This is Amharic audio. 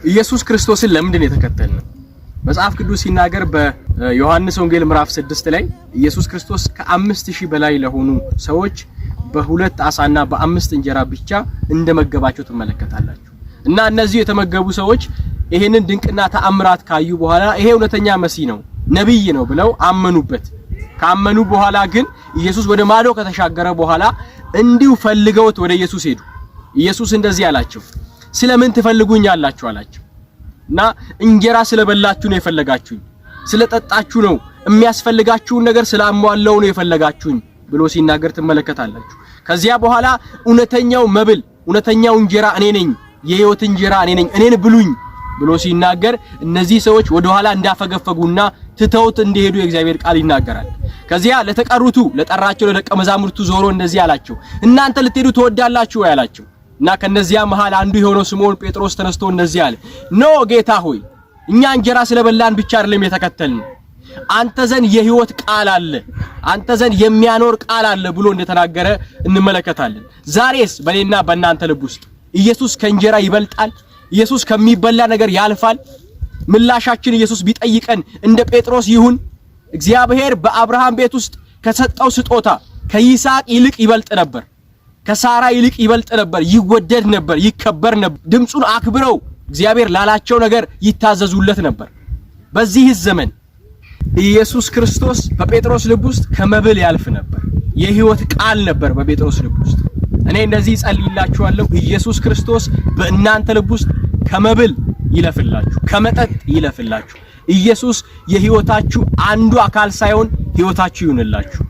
ኢየሱስ ክርስቶስን ለምንድን የተከተልነው? መጽሐፍ ቅዱስ ሲናገር በዮሐንስ ወንጌል ምዕራፍ 6 ላይ ኢየሱስ ክርስቶስ ከ5000 በላይ ለሆኑ ሰዎች በሁለት አሳና በአምስት እንጀራ ብቻ እንደመገባቸው ትመለከታላችሁ። እና እነዚህ የተመገቡ ሰዎች ይሄንን ድንቅና ተአምራት ካዩ በኋላ ይሄ እውነተኛ መሲህ ነው ነብይ ነው ብለው አመኑበት። ካመኑ በኋላ ግን ኢየሱስ ወደ ማዶ ከተሻገረ በኋላ እንዲሁ ፈልገውት ወደ ኢየሱስ ሄዱ። ኢየሱስ እንደዚህ አላቸው፣ ስለምን ትፈልጉኛላችሁ አላቸው። እና እንጀራ ስለበላችሁ ነው የፈለጋችሁኝ፣ ስለጠጣችሁ ነው የሚያስፈልጋችሁን ነገር ስላሟላው ነው የፈለጋችሁኝ ብሎ ሲናገር ትመለከታላችሁ። ከዚያ በኋላ እውነተኛው መብል እውነተኛው እንጀራ እኔ ነኝ፣ የሕይወት እንጀራ እኔ ነኝ፣ እኔን ብሉኝ ብሎ ሲናገር እነዚህ ሰዎች ወደ ኋላ እንዳፈገፈጉና ትተውት እንደሄዱ የእግዚአብሔር ቃል ይናገራል። ከዚያ ለተቀሩቱ ለጠራቸው ለደቀ መዛሙርቱ ዞሮ እንደዚህ አላቸው፣ እናንተ ልትሄዱ ትወዳላችሁ ወይ አላቸው። እና ከነዚያ መሃል አንዱ የሆነው ስምዖን ጴጥሮስ ተነስቶ እንደዚህ አለ፣ ኖ ጌታ ሆይ እኛ እንጀራ ስለበላን ብቻ አይደለም የተከተልን፣ አንተ ዘንድ የሕይወት ቃል አለ፣ አንተ ዘንድ የሚያኖር ቃል አለ ብሎ እንደተናገረ እንመለከታለን። ዛሬስ በእኔና በእናንተ ልብ ውስጥ ኢየሱስ ከእንጀራ ይበልጣል? ኢየሱስ ከሚበላ ነገር ያልፋል? ምላሻችን ኢየሱስ ቢጠይቀን እንደ ጴጥሮስ ይሁን? እግዚአብሔር በአብርሃም ቤት ውስጥ ከሰጠው ስጦታ ከይስሐቅ ይልቅ ይበልጥ ነበር፣ ከሳራ ይልቅ ይበልጥ ነበር፣ ይወደድ ነበር፣ ይከበር ነበር። ድምጹን አክብረው እግዚአብሔር ላላቸው ነገር ይታዘዙለት ነበር። በዚህ ዘመን ኢየሱስ ክርስቶስ በጴጥሮስ ልብ ውስጥ ከመብል ያልፍ ነበር፣ የሕይወት ቃል ነበር በጴጥሮስ ልብ ውስጥ። እኔ እንደዚህ ጸልይላችኋለሁ፣ ኢየሱስ ክርስቶስ በእናንተ ልብ ውስጥ ከመብል ይለፍላችሁ፣ ከመጠጥ ይለፍላችሁ። ኢየሱስ የሕይወታችሁ አንዱ አካል ሳይሆን ሕይወታችሁ ይሁንላችሁ።